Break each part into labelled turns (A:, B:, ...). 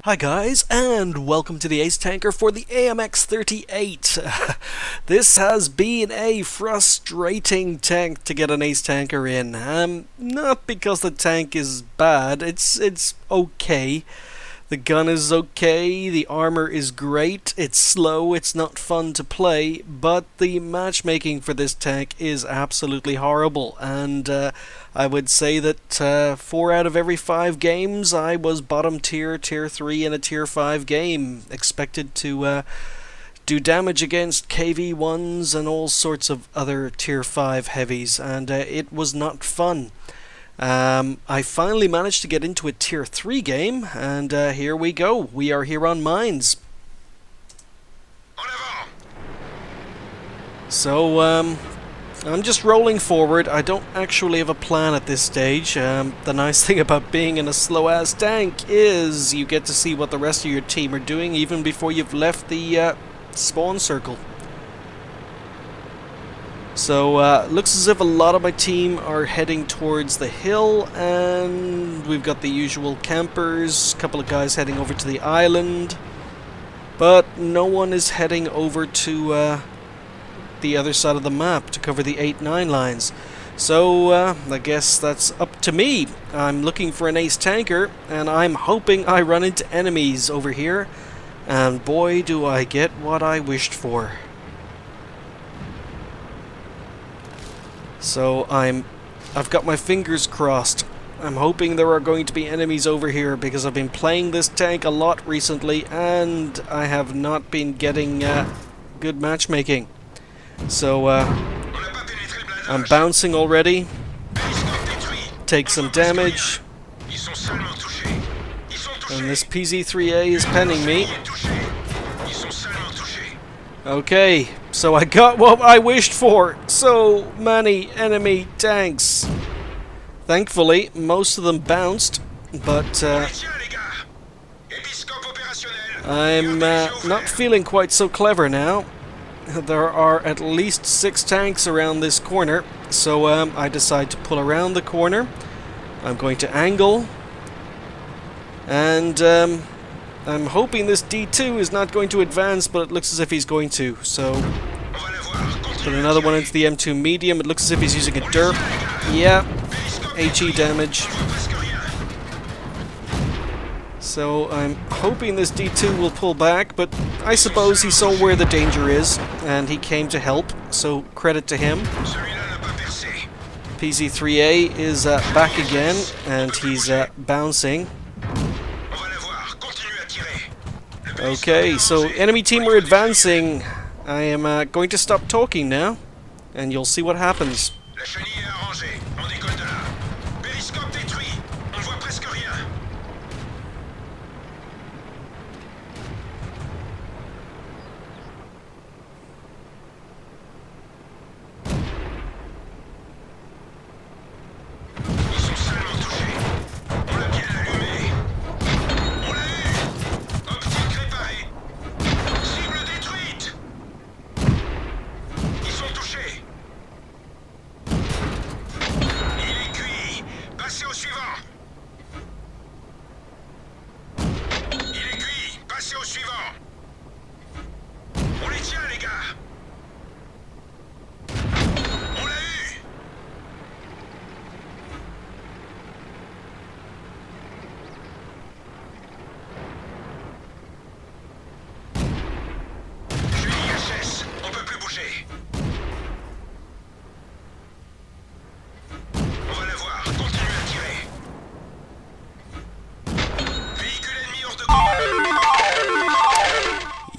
A: Hi guys, and welcome to the Ace Tanker for the AMX38. This has been a frustrating tank to get an Ace Tanker in. Not because the tank is bad, it's okay. The gun is okay, the armor is great, it's slow, it's not fun to play, but the matchmaking for this tank is absolutely horrible, and I would say that 4 out of every 5 games I was bottom tier, tier 3 in a tier 5 game, expected to do damage against KV1s and all sorts of other tier 5 heavies, and it was not fun. I finally managed to get into a tier 3 game, and here we go. We are here on mines. So, I'm just rolling forward. I don't actually have a plan at this stage. The nice thing about being in a slow-ass tank is you get to see what the rest of your team are doing even before you've left the spawn circle. So, looks as if a lot of my team are heading towards the hill, and we've got the usual campers, a couple of guys heading over to the island, but no one is heading over to the other side of the map to cover the 8-9 lines. So, I guess that's up to me. I'm looking for an Ace Tanker, and I'm hoping I run into enemies over here, and boy do I get what I wished for. So I've got my fingers crossed. I'm hoping there are going to be enemies over here because I've been playing this tank a lot recently and I have not been getting good matchmaking. So I'm bouncing already. Take some damage. And this PZ3A is penning me. Okay, so I got what I wished for. So many enemy tanks. Thankfully, most of them bounced, but I'm not feeling quite so clever now. There are at least 6 tanks around this corner, so I decide to pull around the corner. I'm going to angle, and I'm hoping this D2 is not going to advance, but it looks as if he's going to. So, put another one into the M2 medium. It looks as if he's using a derp. Yeah, HE damage. So, I'm hoping this D2 will pull back, but I suppose he saw where the danger is, and he came to help, so credit to him. PZ3A is back again, and he's bouncing. Okay, so enemy team are advancing. I am going to stop talking now, and you'll see what happens.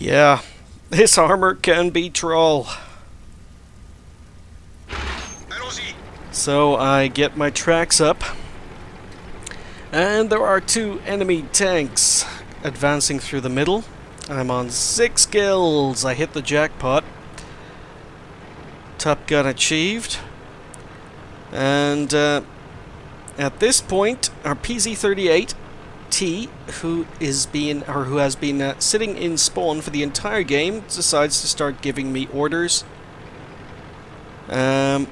A: Yeah, this armor can be troll. So I get my tracks up, and there are 2 enemy tanks advancing through the middle. I'm on 6 kills. I hit the jackpot. Top gun achieved. And at this point, our PZ38 T, who has been sitting in spawn for the entire game, decides to start giving me orders. I'm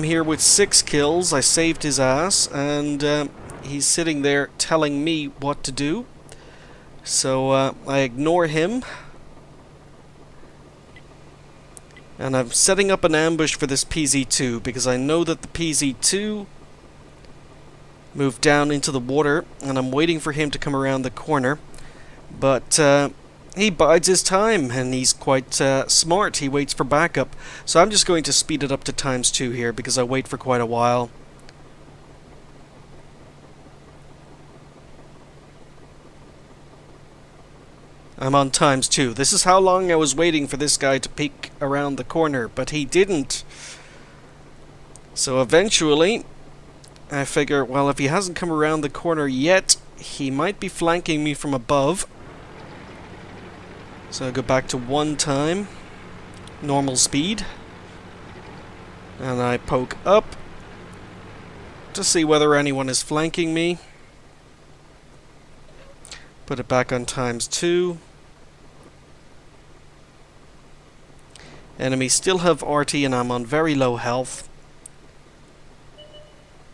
A: here with 6 kills. I saved his ass, and he's sitting there telling me what to do. So I ignore him. And I'm setting up an ambush for this PZ2 because I know that the PZ2 moved down into the water, and I'm waiting for him to come around the corner. But he bides his time, and he's quite smart. He waits for backup. So I'm just going to speed it up to ×2 here because I wait for quite a while. I'm on ×2. This is how long I was waiting for this guy to peek around the corner, but he didn't. So eventually, I figure, well, if he hasn't come around the corner yet, he might be flanking me from above. So I go back to 1 time, normal speed, and I poke up to see whether anyone is flanking me. Put it back on ×2. Enemies still have RT and I'm on very low health.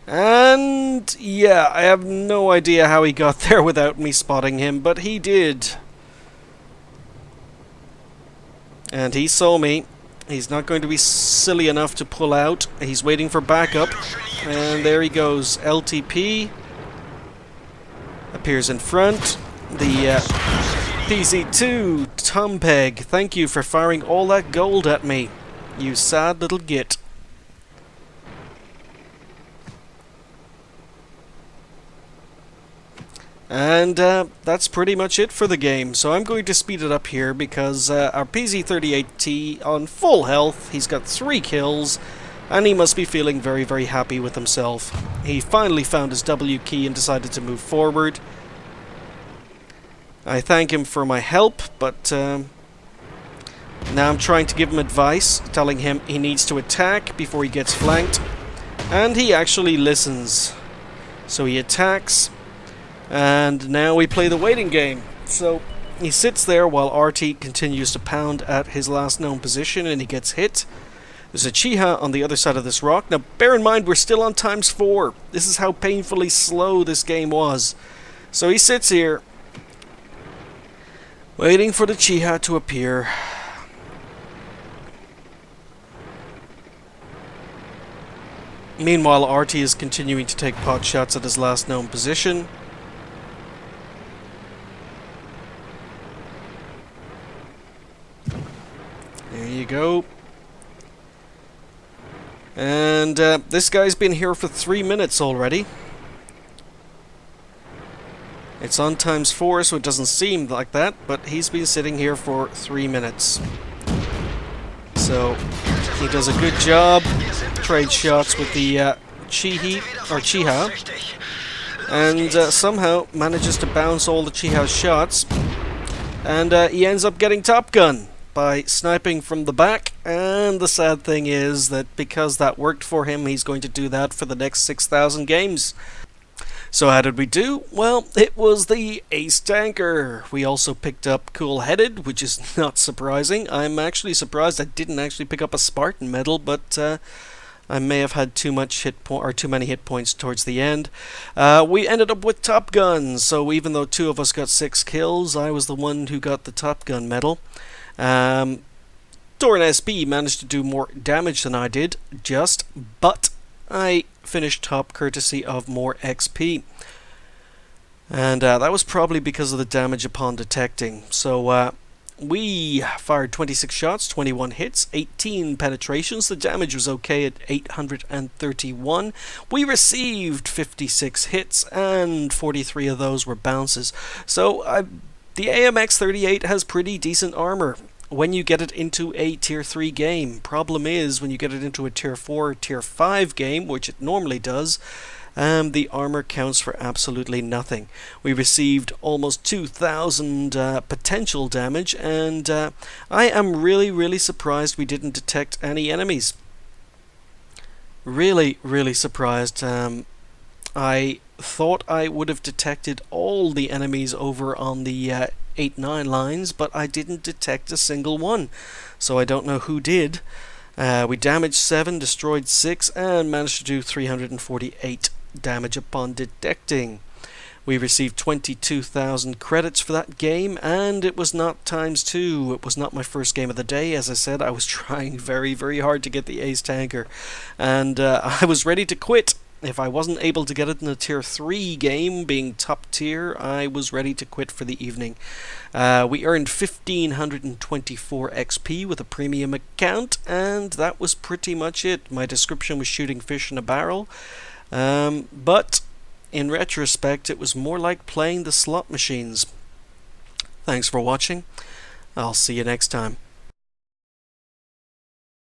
A: And yeah, I have no idea how he got there without me spotting him, but he did. And he saw me. He's not going to be silly enough to pull out. He's waiting for backup. And there he goes. LTP appears in front. The PZ2 Tumpeg, thank you for firing all that gold at me, you sad little git. And that's pretty much it for the game, so I'm going to speed it up here because our PZ38T on full health, he's got 3 kills, and he must be feeling very, very happy with himself. He finally found his W key and decided to move forward. I thank him for my help, but now I'm trying to give him advice, telling him he needs to attack before he gets flanked, and he actually listens. So he attacks, and now we play the waiting game. So he sits there while RT continues to pound at his last known position, and he gets hit. There's a Chiha on the other side of this rock. Now bear in mind we're still on ×4. This is how painfully slow this game was. So he sits here, waiting for the Chiha to appear. Meanwhile, RT is continuing to take pot shots at his last known position. There you go. And this guy's been here for 3 minutes already. It's on ×4, so it doesn't seem like that, but he's been sitting here for 3 minutes. So he does a good job, trade shots with the Chiha, and somehow manages to bounce all the Chiha's shots, and he ends up getting Top Gun by sniping from the back. And the sad thing is that because that worked for him, he's going to do that for the next 6,000 games. So how did we do? Well, it was the Ace Tanker. We also picked up Cool Headed, which is not surprising. I'm actually surprised I didn't actually pick up a Spartan medal, but I may have had too many hit points towards the end. We ended up with Top Gun, so even though 2 of us got 6 kills, I was the one who got the Top Gun medal. Doran SB managed to do more damage than I did, but I finished top courtesy of more XP. And that was probably because of the damage upon detecting. So we fired 26 shots, 21 hits, 18 penetrations. The damage was okay at 831. We received 56 hits, and 43 of those were bounces. So the AMX38 has pretty decent armor when you get it into a tier 3 game. Problem is, when you get it into a tier 4 or tier 5 game, which it normally does, the armor counts for absolutely nothing. We received almost 2,000 potential damage, and I am really surprised we didn't detect any enemies. Really surprised. I thought I would have detected all the enemies over on the 8-9 lines, but I didn't detect a single one, so I don't know who did. We damaged 7, destroyed 6, and managed to do 348 damage upon detecting. We received 22,000 credits for that game, and it was not ×2. It was not my first game of the day. As I said, I was trying very, very hard to get the Ace Tanker, and I was ready to quit. If I wasn't able to get it in a tier 3 game, being top tier, I was ready to quit for the evening. We earned 1,524 XP with a premium account, and that was pretty much it. My description was shooting fish in a barrel, but in retrospect, it was more like playing the slot machines. Thanks for watching. I'll see you next time.